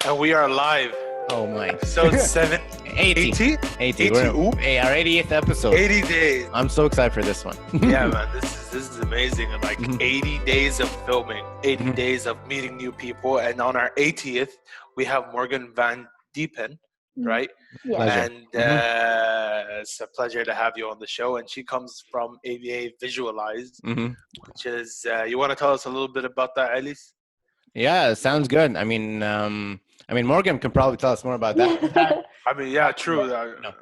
And we are live. Oh my. Episode 7, 80. 80? 80. 80. Ooh. Hey, our 80th episode. 80 days. I'm so excited for this one. Yeah, man, this is amazing. Like 80 days of filming, 80 Mhm. days of meeting new people, and on our 80th, we have Morgan Van Diepen, right? Yeah. Pleasure. And it's a pleasure to have you on the show. And she comes from ABAdVisualize, Mhm. which is you want to tell us a little bit about that, Alice? Yeah, sounds good. I mean, Morgan can probably tell us more about that. I mean, yeah, true. No.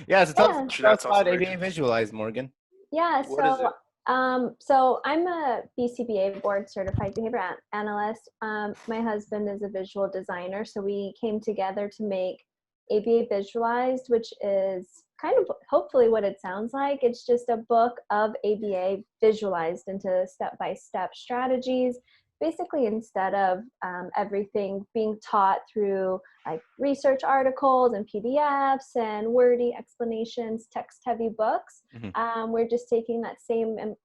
Yeah, so tell us That's about also ABAdVisualize, Morgan. Yeah, What is it? so I'm a BCBA board certified behavior analyst. My husband is a visual designer, so we came together to make ABAdVisualized, which is kind of hopefully what it sounds like. It's just a book of ABA visualized into step-by-step strategies. Basically, instead of everything being taught through like research articles and PDFs and wordy explanations, text-heavy books, we're just taking that same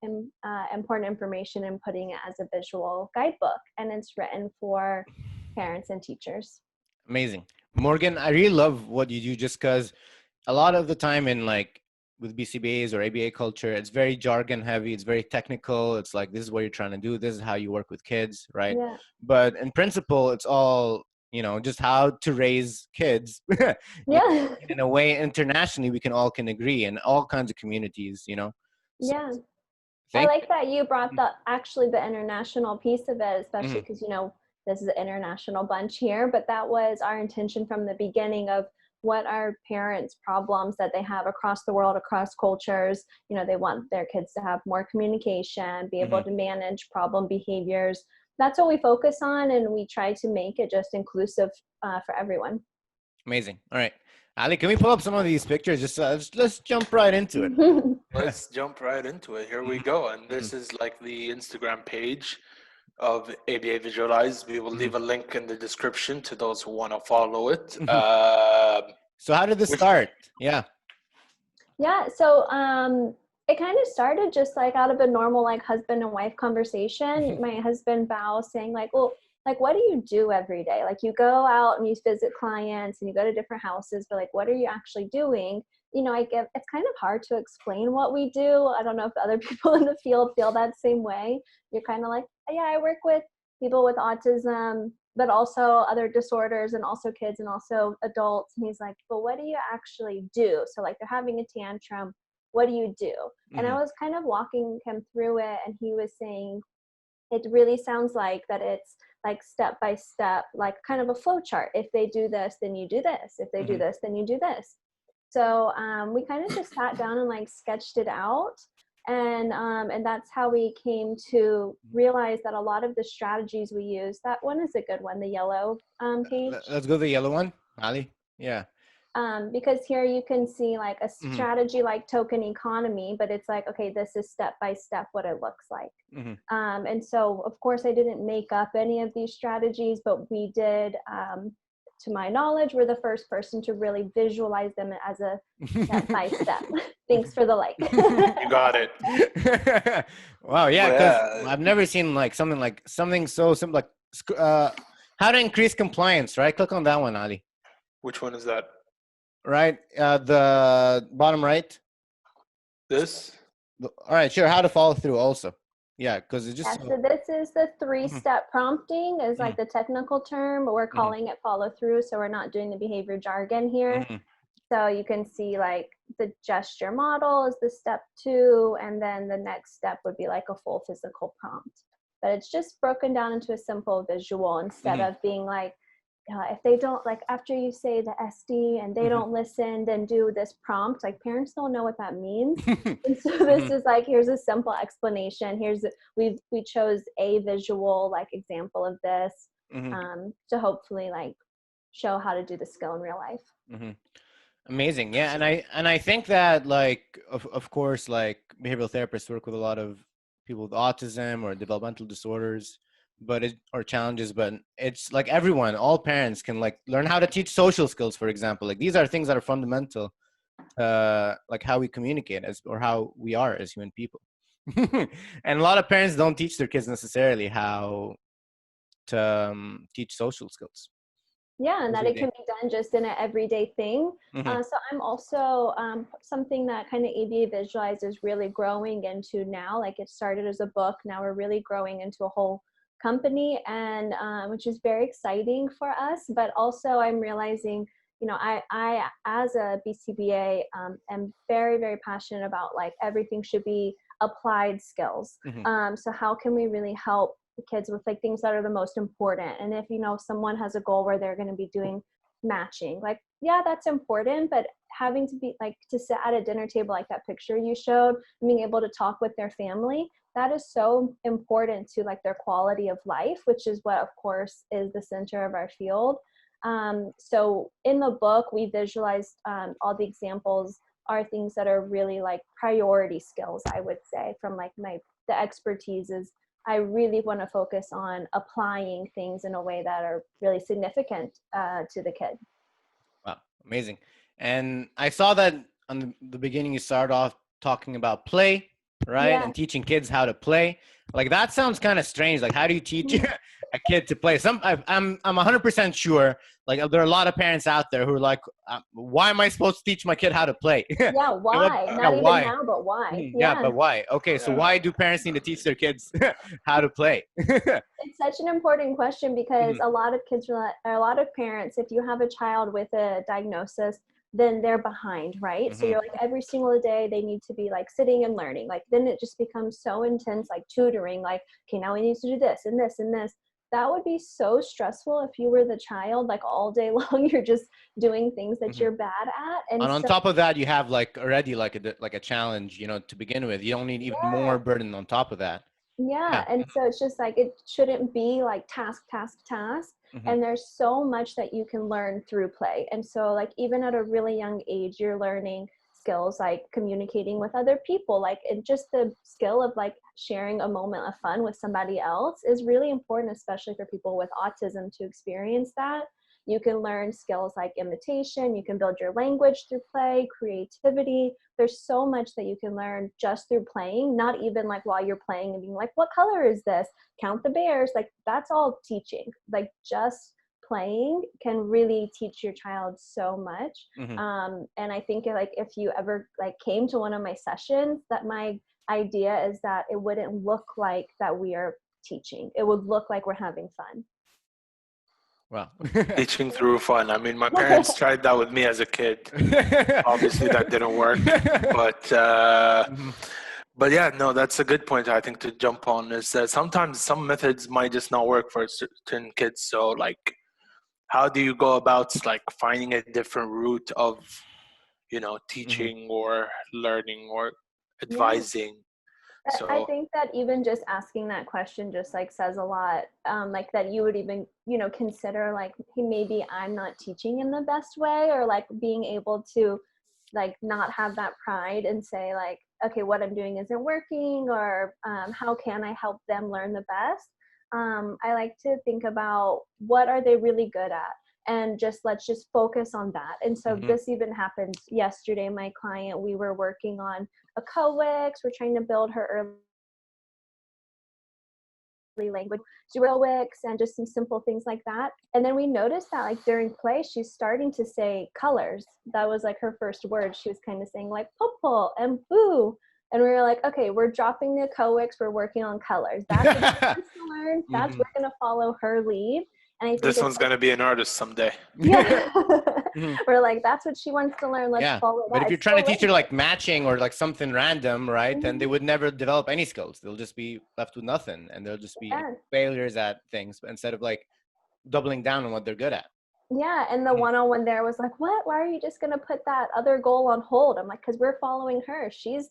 important information and putting it as a visual guidebook, and it's written for parents and teachers. Amazing. Morgan, I really love what you do just because a lot of the time in like with BCBAs or ABA culture, it's very jargon heavy. It's very technical. It's like, this is what you're trying to do. This is how you work with kids, right? Yeah. But in principle, it's all, just how to raise kids. Yeah. In a way, internationally, we can agree in all kinds of communities, So, Yeah. I thank like that you brought the international piece of it, especially because, this is an international bunch here, but that was our intention from the beginning of what are parents' problems that they have across the world, across cultures. They want their kids to have more communication, be able to manage problem behaviors. That's what we focus on, and we try to make it just inclusive for everyone. Amazing. All right. Ali, can we pull up some of these pictures? Just let's jump right into it. Let's jump right into it. Here we go. And this is like the Instagram page of ABAdVisualize. We will leave a link in the description to those who want to follow it. So how did this start? Yeah. Yeah. So it kind of started just like out of a normal like husband and wife conversation. My husband Bao saying like, well, like, what do you do every day? Like, you go out and you visit clients and you go to different houses, but like, what are you actually doing? It's kind of hard to explain what we do. I don't know if other people in the field feel that same way. You're kind of like, yeah, I work with people with autism, but also other disorders and also kids and also adults. And he's like, but what do you actually do? So like, they're having a tantrum. What do you do? And I was kind of walking him through it, and he was saying, it really sounds like that it's like step by step, like kind of a flow chart. If they do this, then you do this. If they do this, then you do this. So we kind of just sat down and like sketched it out. And that's how we came to realize that a lot of the strategies we use, that one is a good one, the yellow page. Let's go to the yellow one, Ali. Yeah. Because here you can see like a strategy like token economy, but it's like, okay, this is step by step what it looks like. And so, of course, I didn't make up any of these strategies, but we did, to my knowledge, we're the first person to really visualize them as a step by step. Thanks for the like. You got it. Wow. Yeah. Because I've never seen like something so simple, like how to increase compliance, right? Click on that one, Ali. Which one is that? Right. The bottom right. This? Mm-hmm. All right. Sure. How to follow through also. Yeah. Because it just. So this is the 3-step prompting is like the technical term, but we're calling it follow through. So we're not doing the behavior jargon here. So you can see like the gesture model is the step 2. And then the next step would be like a full physical prompt. But it's just broken down into a simple visual instead of being like, if they don't, like after you say the SD and they don't listen, then do this prompt. Like parents don't know what that means. And so this is like, here's a simple explanation. We chose a visual like example of this to hopefully like show how to do the skill in real life. Amazing. Yeah. And I think that like, of course, like behavioral therapists work with a lot of people with autism or developmental disorders, or challenges, but it's like everyone, all parents can like learn how to teach social skills, for example. Like these are things that are fundamental, like how we communicate or how we are as human people. And a lot of parents don't teach their kids necessarily how to teach social skills. Yeah, and that it can be done just in an everyday thing. So I'm also something that kind of ABAdVisualize is really growing into now. Like it started as a book, now we're really growing into a whole company, and which is very exciting for us. But also I'm realizing, you know, I as a BCBA am very, very passionate about like everything should be applied skills. So how can we really help the kids with like things that are the most important? And if, you know, someone has a goal where they're going to be doing matching, like, yeah, that's important, but having to be like to sit at a dinner table like that picture you showed, being able to talk with their family, that is so important to like their quality of life, which is what of course is the center of our field. So in the book we visualized all the examples are things that are really like priority skills, I would say, from like the expertise is I really want to focus on applying things in a way that are really significant to the kid. Wow, amazing. And I saw that on the beginning you started off talking about play, right? Yeah. And teaching kids how to play. Like that sounds kind of strange. Like how do you teach a kid to play? I'm 100% sure like there are a lot of parents out there who are like, why am I supposed to teach my kid how to play? Yeah, why? Not even why? now, but why? Yeah, but why? Okay, so why do parents need to teach their kids how to play? It's such an important question because a lot of kids, or a lot of parents, if you have a child with a diagnosis, then they're behind, right? So you're like every single day they need to be like sitting and learning. Like then it just becomes so intense, like tutoring, like, okay, now we need to do this and this and this. That would be so stressful if you were the child, like all day long, you're just doing things that you're bad at. And on top of that, you have like already like a challenge, you know, to begin with. You don't need even more burden on top of that. Yeah. And so it's just like, it shouldn't be like task. And there's so much that you can learn through play. And so like, even at a really young age, you're learning skills like communicating with other people, like and just the skill of like sharing a moment of fun with somebody else is really important, especially for people with autism to experience that. You can learn skills like imitation, you can build your language through play, creativity. There's so much that you can learn just through playing, not even like while you're playing and being like, what color is this? Count the bears. Like that's all teaching. Like just playing can really teach your child so much. And I think like if you ever like came to one of my sessions, that my idea is that it wouldn't look like that we are teaching. It would look like we're having fun. Wow. Teaching through fun. I mean, my parents tried that with me as a kid. Obviously that didn't work, but yeah, no, that's a good point I think to jump on, is that sometimes some methods might just not work for certain kids. So like, how do you go about like finding a different route of, you know, teaching or learning or advising? So I think that even just asking that question just like says a lot, like that you would even, you know, consider like, hey, maybe I'm not teaching in the best way, or like being able to like not have that pride and say like, okay, what I'm doing isn't working, or how can I help them learn the best? I like to think about what are they really good at, and let's just focus on that. And so this even happened yesterday. My client, we were working on a co-wix. We're trying to build her early language co-wix and just some simple things like that. And then we noticed that like during play, she's starting to say colors. That was like her first word. She was kind of saying like purple and blue. And we were like, okay, we're dropping the co-wix. We're working on colors. That's what she wants to learn. That's we're going to follow her lead. And I think this one's going to be an artist someday. Yeah. We're like, that's what she wants to learn. Let's follow that. But if you're trying to teach her like matching or like something random, right, then they would never develop any skills. They'll just be left with nothing, and they'll just be failures at things instead of like doubling down on what they're good at. Yeah. And the one-on-one there was like, what? Why are you just going to put that other goal on hold? I'm like, because we're following her. She's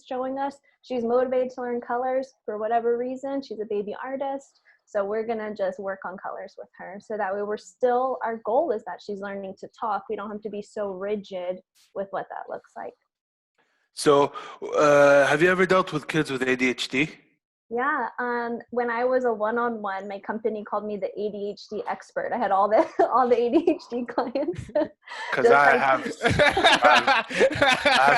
showing us she's motivated to learn colors for whatever reason. She's a baby artist. So we're going to just work on colors with her. So that way our goal is that she's learning to talk. We don't have to be so rigid with what that looks like. So have you ever dealt with kids with ADHD? Yeah. When I was a one-on-one, my company called me the ADHD expert. I had all the ADHD clients. Because I have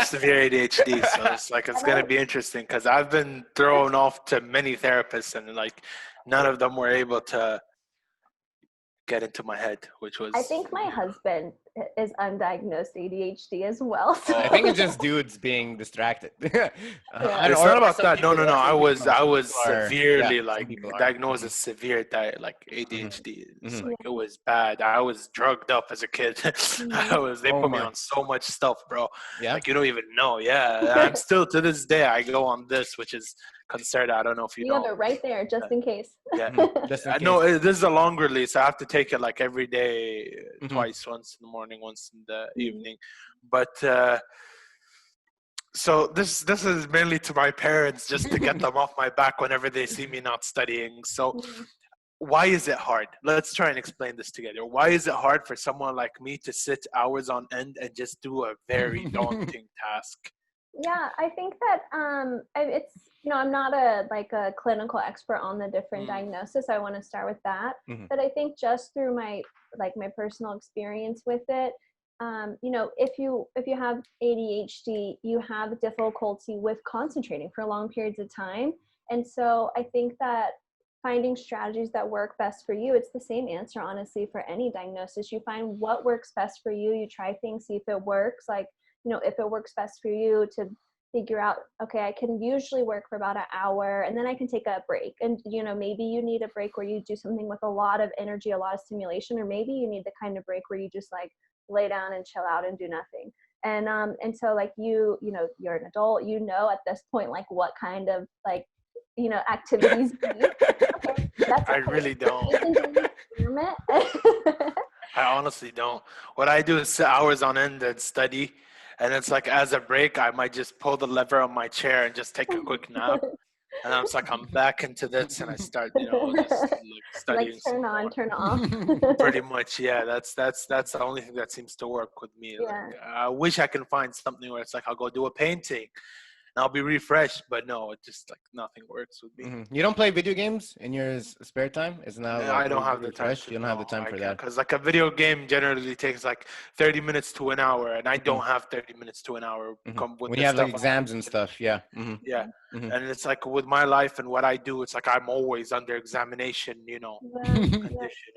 severe ADHD, so it's like it's gonna be interesting because I've been thrown off to many therapists, and like none of them were able to get into my head, which was. I think my husband is undiagnosed ADHD as well. So. I think it's just dudes being distracted. It's not about that. No. I was severely some like people are. diagnosed as severe like ADHD. It's Mhm. like it was bad. I was drugged up as a kid. They Oh put me my. on so much stuff, bro. Yeah. Like you don't even know. Yeah, I'm still to this day. I go on this, which is concerted. I don't know if you You know. have it right there, just in case. Yeah. Just in case. No, this is a long release. I have to take it like every day, Mhm. twice, once in the morning, once in the Mhm. evening. But so this is mainly to my parents, just to get them off my back whenever they see me not studying. So why is it hard? Let's try and explain this together. Why is it hard for someone like me to sit hours on end and just do a very daunting task? Yeah, I think that it's, I'm not a clinical expert on the different diagnoses. I want to start with that. Mhm. But I think just through my personal experience with it, if you have ADHD, you have difficulty with concentrating for long periods of time. And so I think that finding strategies that work best for you, it's the same answer, honestly, for any diagnosis. You find what works best for you. You try things, see if it works. If it works best for you to figure out, okay, I can usually work for about an hour and then I can take a break. And, maybe you need a break where you do something with a lot of energy, a lot of stimulation, or maybe you need the kind of break where you just lay down and chill out and do nothing. And so you're an adult, at this point, what kind of activities you need. Okay, that's I okay. really don't. You can do experiment. I honestly don't. What I do is sit hours on end and study. And it's like as a break, I might just pull the lever on my chair and just take a quick nap. And I'm I'm back into this and I start, just studying. Turn on, turn off. Pretty much, yeah. That's the only thing that seems to work with me. Yeah. I wish I can find something where it's I'll go do a painting and I'll be refreshed, but no, it just nothing works with me. Mhm. You don't play video games in your spare time? Isn't that I don't have the time. You don't have the time for that. Because a video game generally takes 30 minutes to an hour, and I don't have 30 minutes to an hour. When you have exams and stuff, yeah. Mm-hmm. Yeah, and it's with my life and what I do, it's I'm always under examination, condition,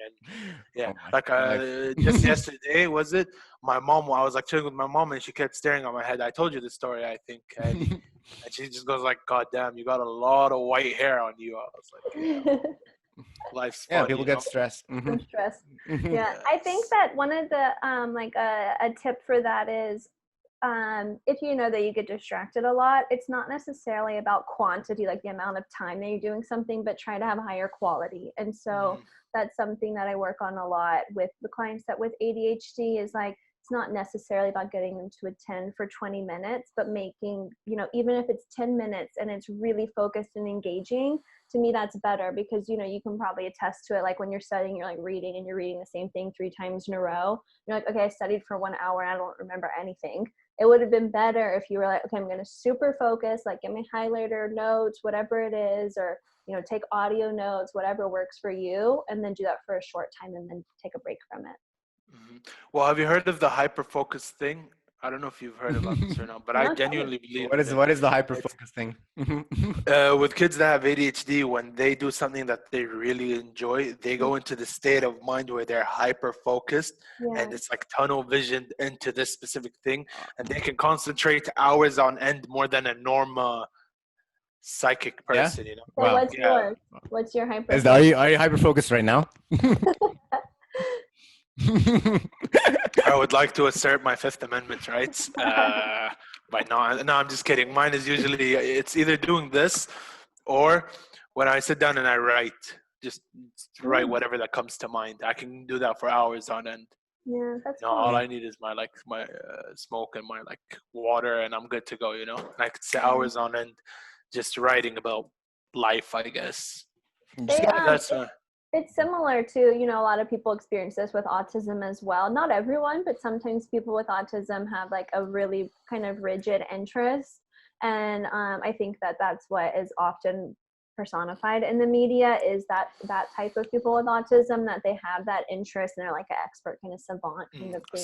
and just yesterday was it? My mom, I was chilling with my mom, and she kept staring at my head. I told you the story, I think, and she just goes "God damn, you got a lot of white hair on you." I was like, life's fun, people get stressed. I'm stressed. Yeah, I think that one of the a tip for that is if you know that you get distracted a lot, it's not necessarily about quantity, the amount of time that you're doing something, but try to have higher quality. And so that's something that I work on a lot with the clients that with ADHD is it's not necessarily about getting them to attend for 20 minutes, but making, even if it's 10 minutes and it's really focused and engaging, to me, that's better because, you can probably attest to it. When you're studying, you're reading and you're reading the same thing 3 times in a row. You're okay, I studied for 1 hour and I don't remember anything. It would have been better if you were okay, I'm going to super focus, get my highlighter notes, whatever it is, or, take audio notes, whatever works for you, and then do that for a short time and then take a break from it. Well, have you heard of the hyper-focus thing? I don't know if you've heard about this or not, but I genuinely believe what is the hyper-focus thing? With kids that have ADHD, when they do something that they really enjoy, they go into the state of mind where they're hyper-focused, and it's tunnel visioned into this specific thing, and they can concentrate hours on end more than a normal psychic person. So what's yours? What's your hyper? Are you hyper-focused right now? I would like to assert my Fifth Amendment rights by not. No, I'm just kidding. Mine is usually it's either doing this or when I sit down and I write, just write whatever that comes to mind. I can do that for hours on end. Yeah, that's cool. All I need is my my smoke and my water, and I'm good to go. And I could sit hours on end just writing about life, I guess. It's similar to, a lot of people experience this with autism as well. Not everyone, but sometimes people with autism have a really kind of rigid interest. And I think that that's what is often personified in the media is that type of people with autism, that they have that interest and they're an expert kind of savant kind of thing.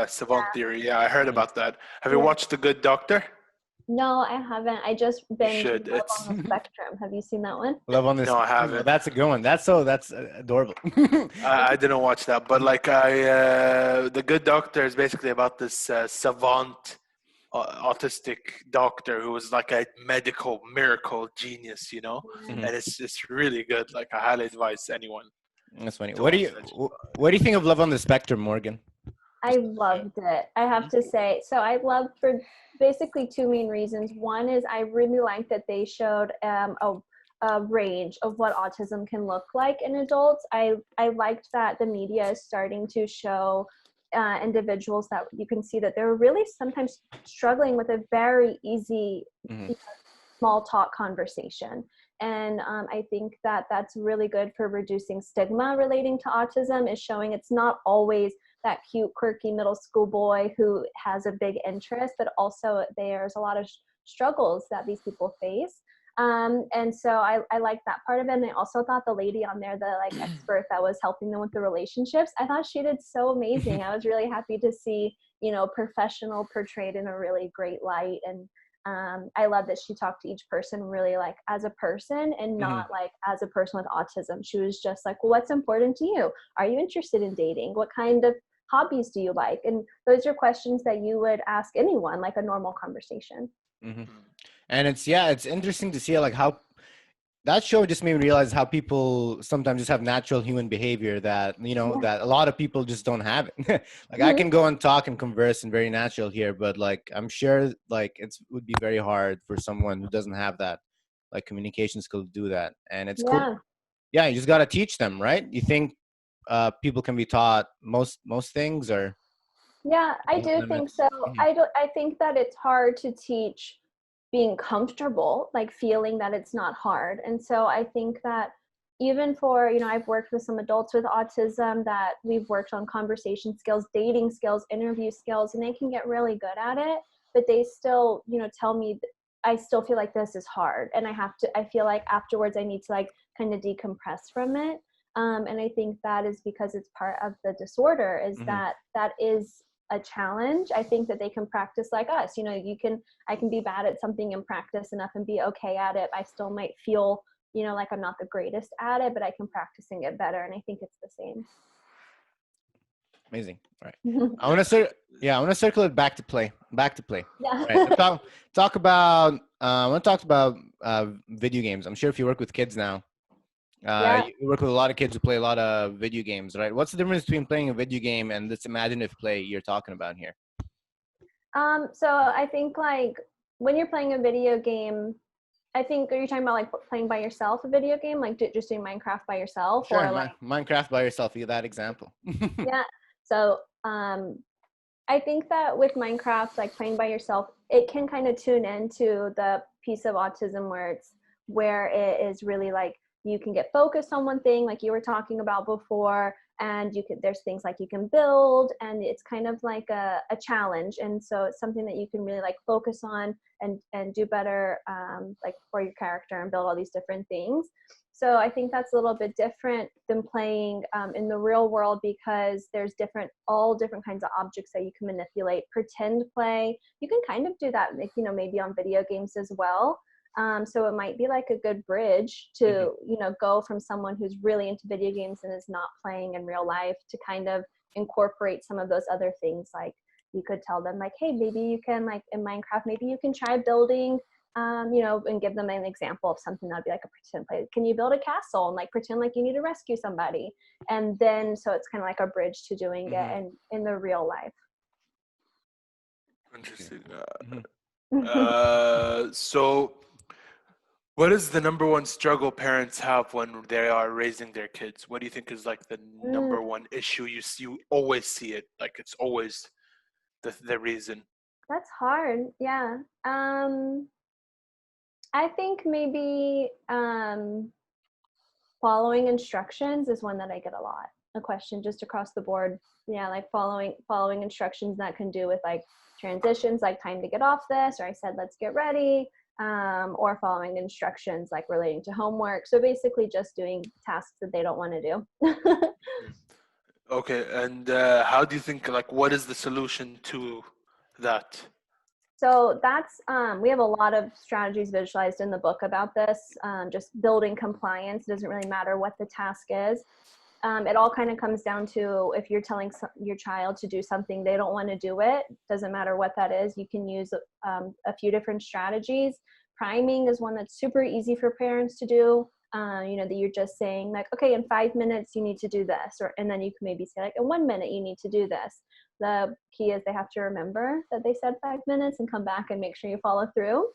Savant theory. Yeah, I heard about that. Have you watched The Good Doctor? No, I haven't. I just You binged should. Love It's on the Spectrum. Have you seen that one? Love on this. no, I Oh, haven't. that's a good one. That's adorable. I didn't watch that, but like The Good Doctor is basically about this savant autistic doctor who was like a medical miracle genius, you know, Mhm. and it's really good. Like I highly advise anyone That's funny. to What do watch you that. what do you think of Love on the Spectrum, Morgan? I loved it. I have to say. So I loved for basically two main reasons. One is I really liked that they showed a range of what autism can look like in adults. I liked that the media is starting to show individuals that you can see that they're really sometimes struggling with a very easy Mhm. small talk conversation. And I think that that's really good for reducing stigma relating to autism, is showing it's not always that cute, quirky middle school boy who has a big interest, but also there's a lot of struggles that these people face. And so I like that part of it. And I also thought the lady on there, the like expert that was helping them with the relationships, I thought she did so amazing. I was really happy to see, professional portrayed in a really great light. And I love that she talked to each person really like as a person and not like as a person with autism. She was just like, well, what's important to you? Are you interested in dating? What kind of hobbies do you like? And those are questions that you would ask anyone, like a normal conversation. Mm-hmm. And it's interesting to see like how that show just made me realize how people sometimes just have natural human behavior that that a lot of people just don't have it. Like I can go and talk and converse and very natural here, but like I'm sure like would be very hard for someone who doesn't have that like communication skill to do that. And it's cool. Yeah, you just got to teach them, right? You think people can be taught most things, or Yeah, I do think limits? so. Mhm. I think that it's hard to teach being comfortable, like feeling that it's not hard. And so I think that even for, I've worked with some adults with autism that we've worked on conversation skills, dating skills, interview skills, and they can get really good at it, but they still, tell me I still feel like this is hard. And I feel like afterwards I need to like kind of decompress from it. And I think that is because it's part of the disorder, is that is a challenge. I think that they can practice like us. I can be bad at something and practice enough and be okay at it. I still might feel, like I'm not the greatest at it, but I can practice and get better. And I think it's the same. Amazing. All right. I want to circle it back to play. Yeah. Right. Let's talk about I want to talk about video games. I'm sure if you work with kids now, Yeah. you work with a lot of kids who play a lot of video games, right? What's the difference between playing a video game and this imaginative play you're talking about here? So I think like when you're playing a video game, are you talking about like playing by yourself a video game, like just doing Minecraft by yourself, Sure, or like Minecraft by yourself. You that example. yeah. So I think that with Minecraft, like playing by yourself, it can kind of tune into the piece of autism where it is really like you can get focused on one thing, like you were talking about before, and there's things like you can build, and it's kind of like a challenge, and so it's something that you can really like focus on and do better, like for your character and build all these different things. So I think that's a little bit different than playing in the real world, because there's all different kinds of objects that you can manipulate. Pretend play, you can kind of do that, maybe on video games as well. So it might be like a good bridge to, go from someone who's really into video games and is not playing in real life to kind of incorporate some of those other things. Like you could tell them like, hey, maybe you can, like in Minecraft, maybe you can try building and give them an example of something that'd be like a pretend play. Can you build a castle and like pretend like you need to rescue somebody? And then, so it's kind of like a bridge to doing it in the real life. Interesting. So what is the number one struggle parents have when they are raising their kids? What do you think is like the number one issue you always see it? Like it's always the reason. That's hard. Yeah. I think maybe following instructions is one that I get a lot. A question just across the board. Yeah, like following instructions that can do with like transitions, like time to get off this, or I said let's get ready, or following instructions like relating to homework. So basically just doing tasks that they don't want to do. Okay, and how do you think, like, what is the solution to that? So that's, we have a lot of strategies visualized in the book about this, just building compliance. It doesn't really matter what the task is. It all kind of comes down to if you're telling your child to do something, they don't want to do it, doesn't matter what that is. You can use a few different strategies. Priming is one that's super easy for parents to do. That you're just saying like, okay, in 5 minutes you need to do this, and then you can maybe say like, in 1 minute you need to do this. The key is they have to remember that they said 5 minutes and come back and make sure you follow through.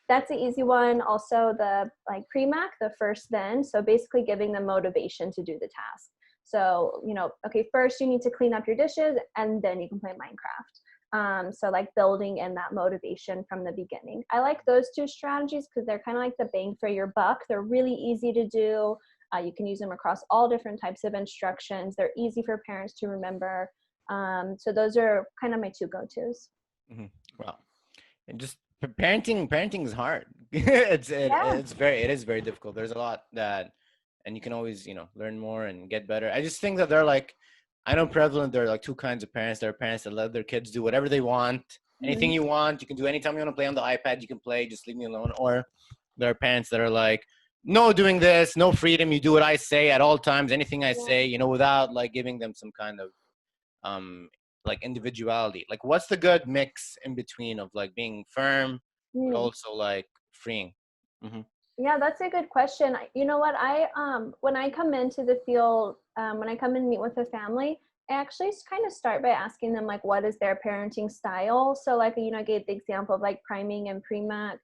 That's the easy one. Also the like pre-mac, the first then. So basically giving them motivation to do the task. So, okay, first you need to clean up your dishes and then you can play Minecraft. So like building in that motivation from the beginning. I like those two strategies because they're kind of like the bang for your buck. They're really easy to do. You can use them across all different types of instructions. They're easy for parents to remember. So those are kind of my two go-tos. Mm-hmm. Wow. And just parenting is hard. It is very difficult. There's a lot and you can always, learn more and get better. I just think that I know prevalent, there are like two kinds of parents. There are parents that let their kids do whatever they want. Anything you want, you can do. Anytime you want to play on the iPad, you can play, just leave me alone. Or there are parents that are like, no doing this, no freedom, you do what I say at all times, anything I say, without like giving them some kind of like individuality. Like what's the good mix in between of like being firm but also like freeing? Yeah, that's a good question. You know what, when I come into the field, when I come and meet with a family, I actually kind of start by asking them like, what is their parenting style? So like, I gave the example of like priming and pre-mac.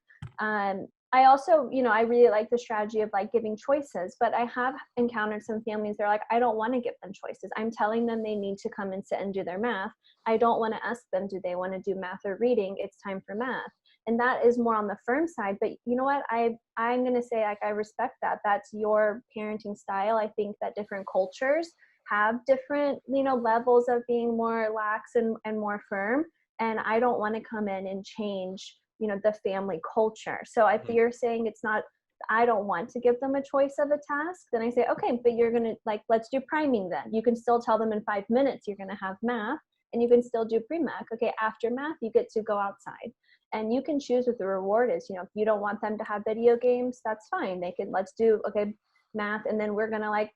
I also, I really like the strategy of like giving choices, but I have encountered some families, they're like, I don't want to give them choices. I'm telling them they need to come and sit and do their math. I don't want to ask them, do they want to do math or reading? It's time for math. And that is more on the firm side. But you know what, I'm going to say, like, I respect that. That's your parenting style. I think that different cultures have different, levels of being more lax and more firm. And I don't want to come in and change the family culture. So if you're saying it's not, I don't want to give them a choice of a task, then I say, okay, but you're going to like, let's do priming then. You can still tell them in 5 minutes you're going to have math and you can still do pre-math. Okay, after math, you get to go outside. And you can choose what the reward is. If you don't want them to have video games, that's fine. Let's do, okay, math, and then we're going to like,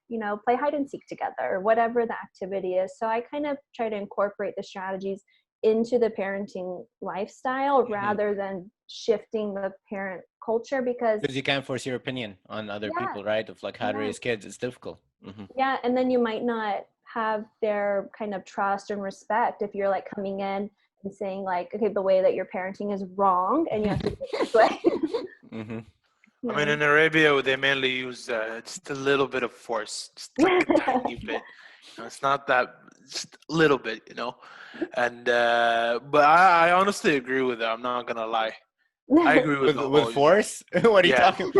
play hide and seek together or whatever the activity is. So I kind of try to incorporate the strategies into the parenting lifestyle rather than shifting the parent culture, because you can't force your opinion on other people, right? Of like how to raise kids. It's difficult. Yeah. And then you might not have their kind of trust and respect if you're like coming in and saying like, okay, the way that you're parenting is wrong and you have to do it this way. I mean, in Arabia, they mainly use just a little bit of force, just like a tiny bit. It's not that, just a little bit, And but I honestly agree with it. I'm not gonna lie. I agree with force. What are you talking?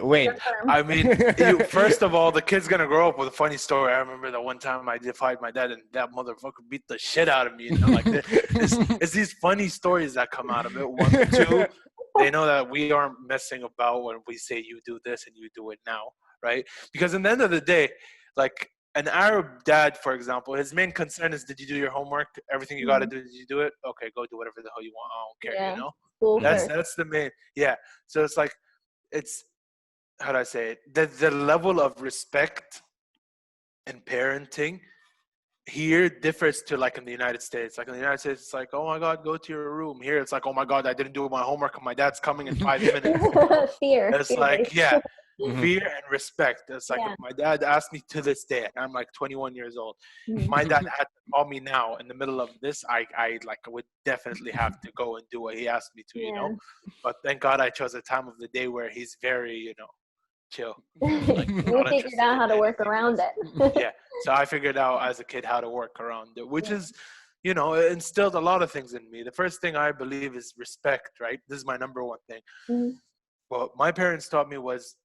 Wait. I mean, first of all, the kid's gonna grow up with a funny story. I remember that one time I defied my dad, and that motherfucker beat the shit out of me. Like it's these funny stories that come out of it. 1, 2, they know that we aren't messing about when we say you do this and you do it now, right? Because in the end of the day, like an Arab dad, for example, his main concern is, did you do your homework? Everything you got to do, did you do it? Okay, go do whatever the hell you want. I don't care, That's the main, So it's like, it's, how do I say it? The level of respect in parenting here differs to like in the United States. Like in the United States, it's like, oh my God, go to your room. Here, it's like, oh my God, I didn't do my homework and my dad's coming in 5 minutes. Fear. It's like, fear and respect. It's like, if my dad asked me to this day, I'm like 21 years old. If my dad had to call me now in the middle of this, I would definitely have to go and do what he asked me to, But thank God I chose a time of the day where he's very, chill. Like, you figured out how to work around it. So I figured out as a kid how to work around it, which is, it instilled a lot of things in me. The first thing I believe is respect, right? This is my number one thing. What my parents taught me was,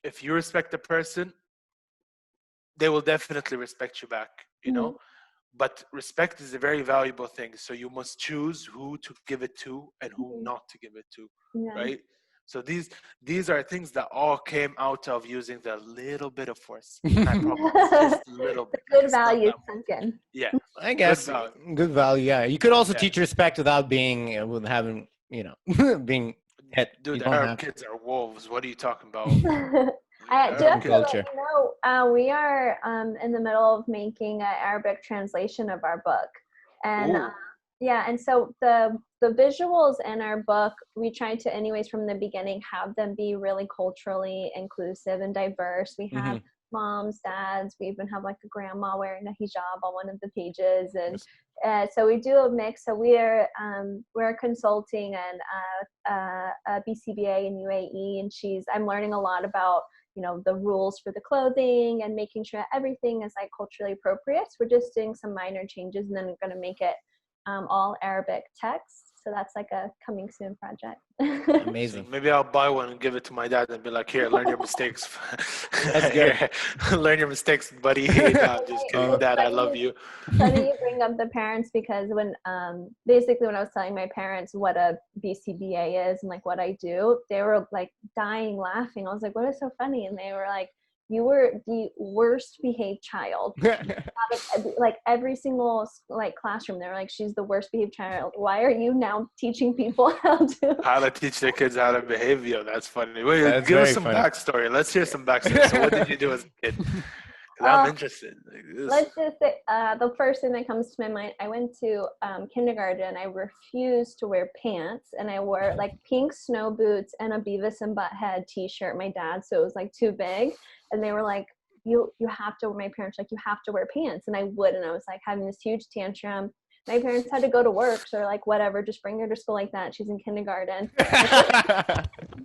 if you respect a person, they will definitely respect you back, But respect is a very valuable thing. So you must choose who to give it to and who not to give it to, right? So these are things that all came out of using the little bit of force. And I promise, just a little bit. Good It's not value that much. sunk in. Yeah, I guess good value. Yeah, you could also Yeah. teach respect without being with having being hit. You Dude, the don't Arab have kids are wolves. What are you talking about? I do Arab have to kids. let culture. you know, we are in the middle of making an Arabic translation of our book. And Ooh. yeah, and so the visuals in our book, we tried to anyways from the beginning have them be really culturally inclusive and diverse. We have moms, dads, we even have like a grandma wearing a hijab on one of the pages. And so we do a mix. So we're consulting and a BCBA in UAE, and I'm learning a lot about the rules for the clothing and making sure that everything is like culturally appropriate. So we're just doing some minor changes, and then we're going to make it all Arabic text. So that's like a coming soon project. Amazing. So maybe I'll buy one and give it to my dad and be like, here, learn your mistakes. That's good. Here, learn your mistakes, buddy. No, I'm just kidding, Dad. I love you. Funny you bring up the parents, because when basically when I was telling my parents what a BCBA is and like what I do, they were like dying laughing. I was like, what is so funny? And they were like, you were the worst behaved child out of like every single like classroom. They were like, she's the worst behaved child. Why are you now teaching people how to teach their kids how to behave? Yo, that's funny. Wait, That's give us very some funny. backstory. Let's hear some backstory. So what did you do as a kid? 'Cause I'm interested. Let's just say the first thing that comes to my mind, I went to kindergarten. I refused to wear pants, and I wore like pink snow boots and a Beavis and Butthead t-shirt, my dad, so it was like too big. And they were like, you have to, my parents like, you have to wear pants. And I would, and I was like having this huge tantrum. My parents had to go to work, so they're like, whatever, just bring her to school like that. She's in kindergarten.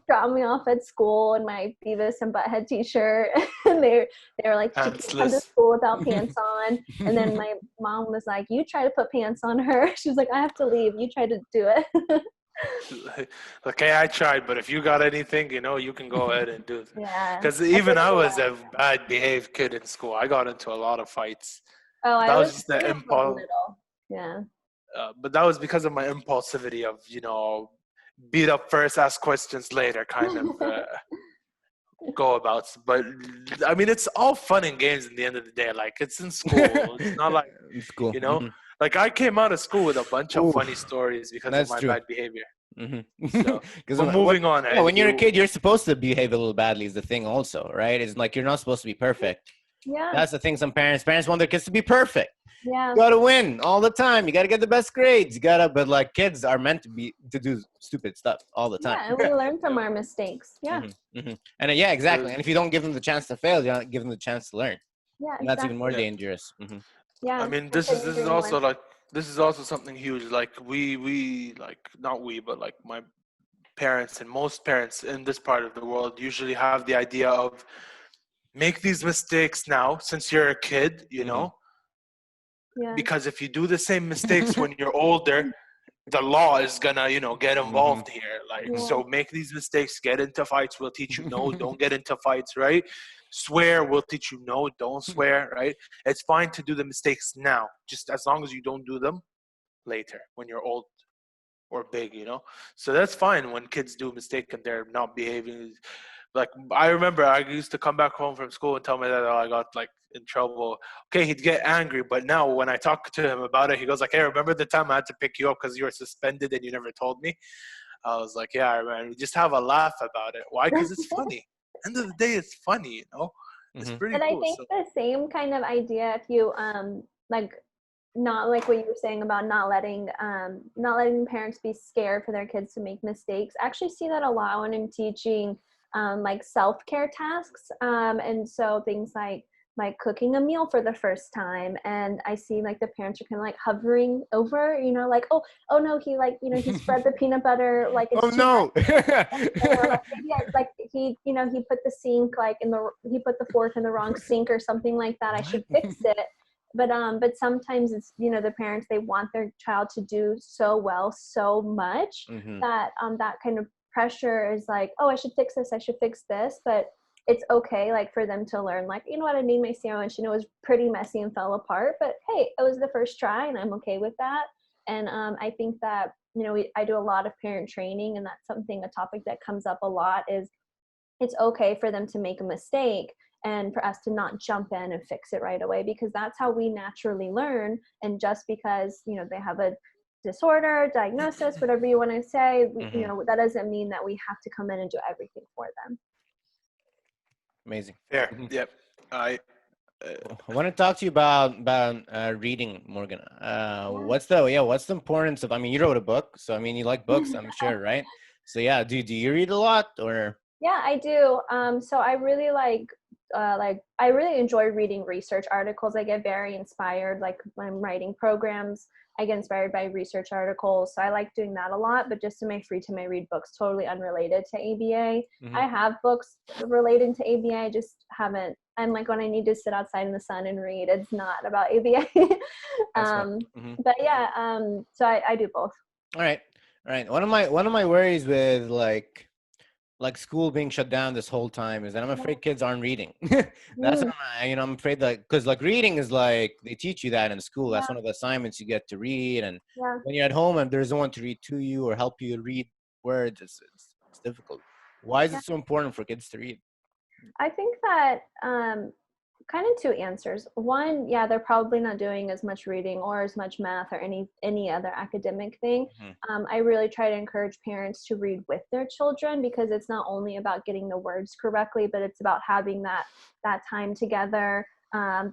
Drop me off at school in my Beavis and Butthead t-shirt. And they were like, she can't come to school without pants on. And then my mom was like, you try to put pants on her. She was like, I have to leave. You try to do it. Okay, I tried, but if you got anything, you can go ahead and do it. Yeah. Because even I was a bad behaved kid in school. I got into a lot of fights. Oh, That I was was just the in the impulse. middle. Yeah. But that was because of my impulsivity of, beat up first, ask questions later kind of go abouts. But I mean, it's all fun and games in the end of the day. Like, it's in school. It's not like, It's cool. like I came out of school with a bunch of funny stories because of my bad behavior. So, but moving on. Yeah, when you're a kid, you're supposed to behave a little badly is the thing also, right? It's like you're not supposed to be perfect. Yeah. That's the thing. Some parents want their kids to be perfect. Yeah. You gotta win all the time. You gotta get the best grades. But like kids are meant to do stupid stuff all the time. Yeah, and we learn from our mistakes. Yeah. And yeah, exactly. And if you don't give them the chance to fail, you're not giving them the chance to learn. Yeah, And that's even more dangerous. Yeah. I mean, this is also like, this is also something huge. Like we like, not we, but like my parents and most parents in this part of the world usually have the idea of make these mistakes now since you're a kid, Yeah. because if you do the same mistakes when you're older, the law is gonna, get involved here. Like, so make these mistakes, get into fights, we'll teach you no, don't get into fights, right? Swear, we'll teach you no, don't swear, right? It's fine to do the mistakes now, just as long as you don't do them later when you're old or big, So that's fine when kids do a mistake and they're not behaving. Like, I remember I used to come back home from school and tell my dad, I got like in trouble. Okay, he'd get angry, but now when I talk to him about it, he goes like, hey, remember the time I had to pick you up because you were suspended and you never told me? I was like, yeah, man, we just have a laugh about it. Why? Because it's funny. End of the day, it's funny, It's pretty cool. And I think the same kind of idea, if you like, not like what you were saying about not letting parents be scared for their kids to make mistakes. I actually see that a lot when I'm teaching like self-care tasks, and so things like cooking a meal for the first time, and I see like the parents are kind of like hovering over, like, oh no, he like, he spread the peanut butter like it's too much. Like, maybe like he put the sink like he put the fork in the wrong sink or something like that. I should fix it. But sometimes it's, the parents, they want their child to do so well so much that that kind of pressure is like, oh, I should fix this, but it's okay, like, for them to learn, like, what, I made my sandwich, it was pretty messy and fell apart, but hey, it was the first try and I'm okay with that. And I think that, I do a lot of parent training, and that's a topic that comes up a lot, is it's okay for them to make a mistake and for us to not jump in and fix it right away, because that's how we naturally learn. And just because, they have a disorder, diagnosis, whatever you want to say, that doesn't mean that we have to come in and do everything for them. Amazing. Fair. Yep. I want to talk to you about reading, Morgan. What's the importance of? I mean, you wrote a book, so I mean, you like books, I'm sure, right? So yeah, do you read a lot, or? Yeah, I do. So I really I really enjoy reading research articles. I get very inspired, like when I'm writing programs, I get inspired by research articles. So I like doing that a lot, but just in my free time, I read books totally unrelated to ABA. I have books relating to ABA, I just haven't. And like when I need to sit outside in the sun and read, it's not about ABA. But yeah, so I do both. All right. One of my worries with like school being shut down this whole time is that I'm afraid kids aren't reading. That's what I'm afraid that, because like reading is like, they teach you that in school. That's one of the assignments you get to read. And when you're at home and there's no one to read to you or help you read words, it's difficult. Why is it so important for kids to read? I think that kind of two answers. One, they're probably not doing as much reading or as much math or any other academic thing. I really try to encourage parents to read with their children, because it's not only about getting the words correctly, but it's about having that time together.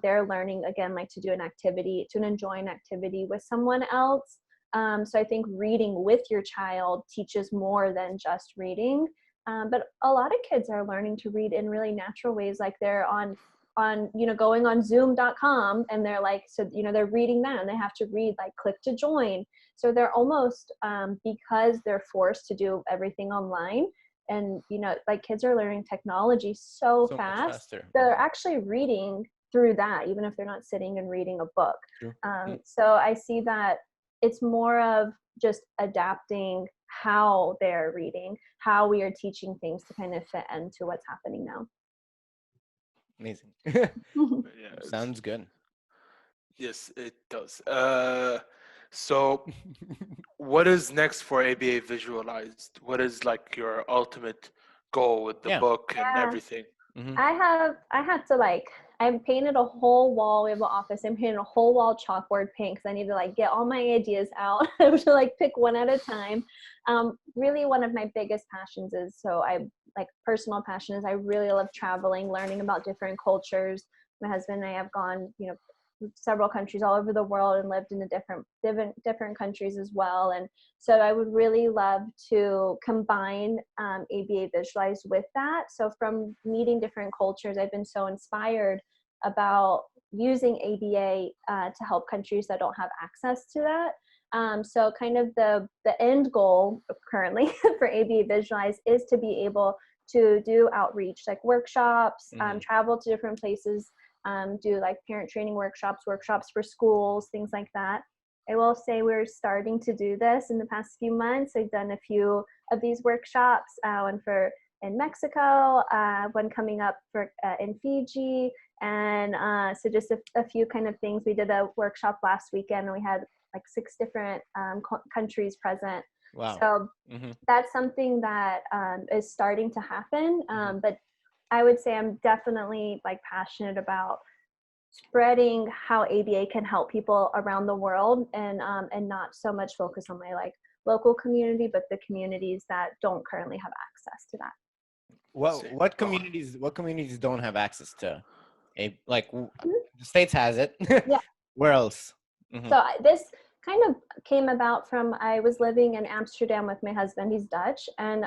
They're learning, again, like to do an activity, to enjoy an activity with someone else. So I think reading with your child teaches more than just reading. But a lot of kids are learning to read in really natural ways, like they're on going on zoom.com, and they're like, so they're reading that, and they have to read, like, click to join. So they're almost because they're forced to do everything online, and like kids are learning technology so fast, they're actually reading through that, even if they're not sitting and reading a book. So I see that it's more of just adapting how they're reading, how we are teaching things to kind of fit into what's happening now. Amazing. Sounds good. Yes, it does. So what is next for ABAdVisualize? What is like your ultimate goal with the book and everything? I painted a whole wall. We have an office. I'm painting a whole wall chalkboard paint, because I need to like get all my ideas out. I have to like pick one at a time. Really, one of my biggest passions is, personal passion is, I really love traveling, learning about different cultures. My husband and I have gone, several countries all over the world and lived in different countries as well. And so I would really love to combine ABAdVisualize with that. So from meeting different cultures, I've been so inspired about using ABA to help countries that don't have access to that. So kind of the end goal currently for ABAdVisualize is to be able to do outreach, like workshops, travel to different places, do like parent training workshops for schools, things like that. I will say we're starting to do this in the past few months. I've done a few of these workshops, one in Mexico, one coming up in Fiji, and so just a few kind of things. We did a workshop last weekend, and we had like 6 different countries present. Wow. So that's something that is starting to happen. But I would say I'm definitely like passionate about spreading how ABA can help people around the world, and not so much focus on my like local community, but the communities that don't currently have access to that. What communities don't have access to the States has it? Where else? So this kind of came about from, I was living in Amsterdam with my husband. He's Dutch, and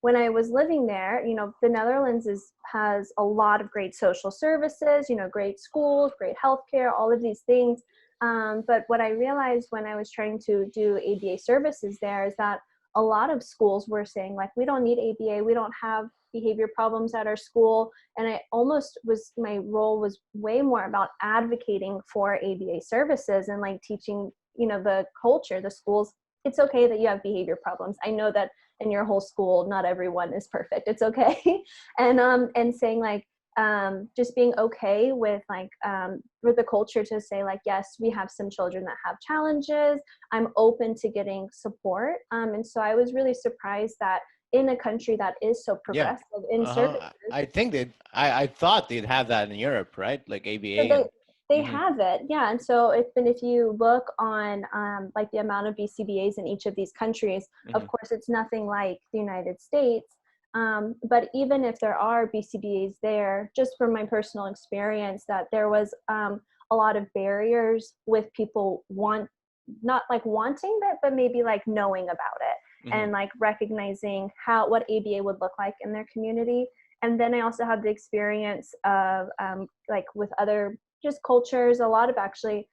when I was living there, the Netherlands has a lot of great social services, great schools, great healthcare, all of these things. But what I realized when I was trying to do ABA services there is that a lot of schools were saying, like, we don't need ABA, we don't have behavior problems at our school. And my role was way more about advocating for ABA services and like teaching, the culture, the schools, it's okay that you have behavior problems. I know that in your whole school, not everyone is perfect. It's okay. And saying like, just being okay with like with the culture to say like, yes, we have some children that have challenges. I'm open to getting support. And so I was really surprised that in a country that is so progressive in services. I think I thought they'd have that in Europe, right? Like ABA. So they have it, yeah. And so if you look on like the amount of BCBAs in each of these countries, of course, it's nothing like the United States. But even if there are BCBAs there, just from my personal experience, that there was a lot of barriers with people not like wanting it, but maybe like knowing about it and like recognizing what ABA would look like in their community. And then I also had the experience of like with other just cultures, a lot of actually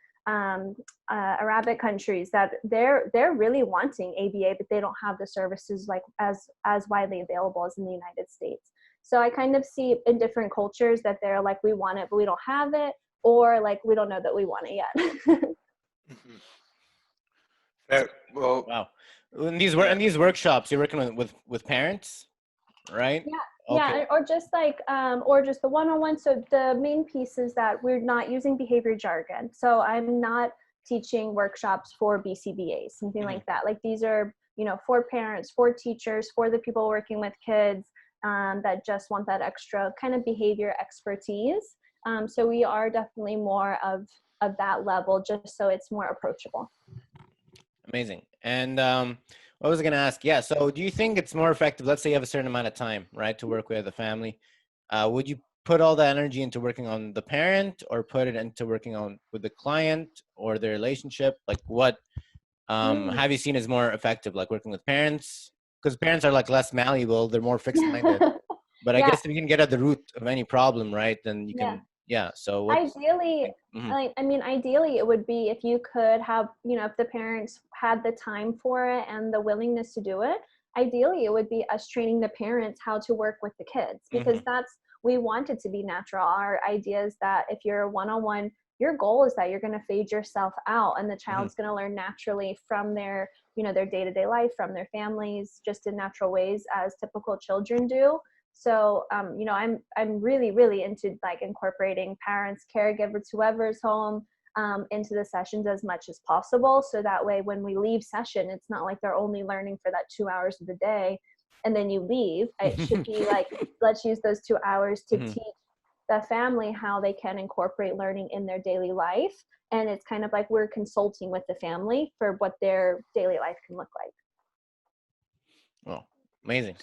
Arabic countries that they're really wanting ABA, but they don't have the services like as widely available as in the United States. So I kind of see in different cultures that they're like, we want it, but we don't have it, or like, we don't know that we want it yet. Well, wow. In these workshops, you're working with parents, right? Yeah. Okay. Yeah, or just like, or just the one-on-one. So the main piece is that we're not using behavior jargon. So I'm not teaching workshops for BCBAs, something like that. Like these are, for parents, for teachers, for the people working with kids that just want that extra kind of behavior expertise. So we are definitely more of that level, just so it's more approachable. Amazing. And what was I going to ask? Yeah. So do you think it's more effective? Let's say you have a certain amount of time, right, to work with a family. Would you put all that energy into working on the parent, or put it into working on with the client or the relationship? Like what have you seen as more effective, like working with parents? Because parents are like less malleable. They're more fixed minded. But I guess if you can get at the root of any problem, right, then you can. Yeah. So ideally, ideally it would be if you could have, if the parents had the time for it and the willingness to do it, ideally it would be us training the parents how to work with the kids, because we want it to be natural. Our idea is that if you're one-on-one, your goal is that you're going to fade yourself out and the child's going to learn naturally from their, their day-to-day life, from their families, just in natural ways as typical children do. So, I'm really, really into like incorporating parents, caregivers, whoever's home into the sessions as much as possible. So that way, when we leave session, it's not like they're only learning for that 2 hours of the day and then you leave. It should be like, let's use those 2 hours to teach the family how they can incorporate learning in their daily life. And it's kind of like we're consulting with the family for what their daily life can look like. Oh, amazing.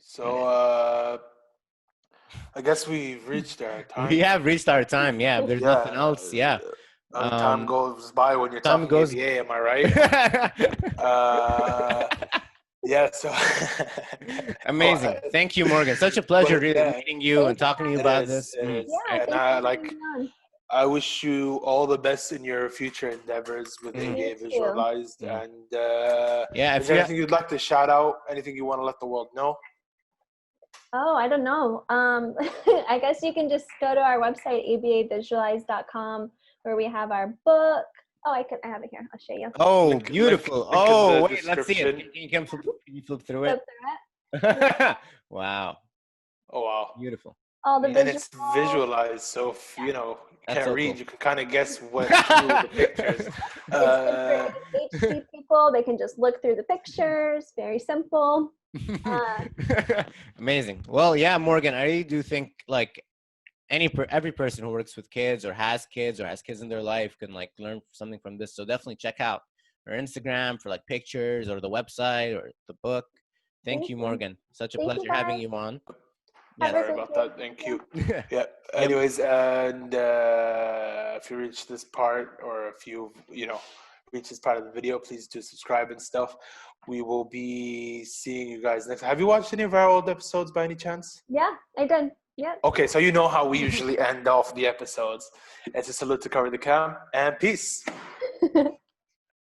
So I guess we've reached our time. We have reached our time. Yeah, there's nothing else. Yeah. Time goes by when you're talking ABA, am I right? Yeah, so amazing. Thank you, Morgan. Such a pleasure really meeting you and talking to you about this. And I wish you all the best in your future endeavors with ABAdVisualize. And is there anything you'd like to shout out? Anything you want to let the world know? Oh, I don't know. I guess you can just go to our website, ABAdVisualize.com, where we have our book. Oh, I have it here. I'll show you. Oh, beautiful. Wait, let's see it. Can you flip through it? Wow. Oh, wow. Beautiful. All the and it's visualized, so if you can't read, you can kind of guess what through the pictures. It's for ADHD people. They can just look through the pictures. Very simple. Amazing. Well, yeah, Morgan, I really do think like every person who works with kids or has kids in their life can like learn something from this. So definitely check out her Instagram for like pictures, or the website, or the book. Thank you, Morgan. Such a pleasure having you on. Yeah, sorry about that. Thank you. Yeah. Anyways, and if you reach this part, or if you reach this part of the video, please do subscribe and stuff. We will be seeing you guys next. Have you watched any of our old episodes by any chance? Yeah, I did. Yeah. Okay, so you know how we usually end off the episodes. It's a salute to cover the cam, and peace.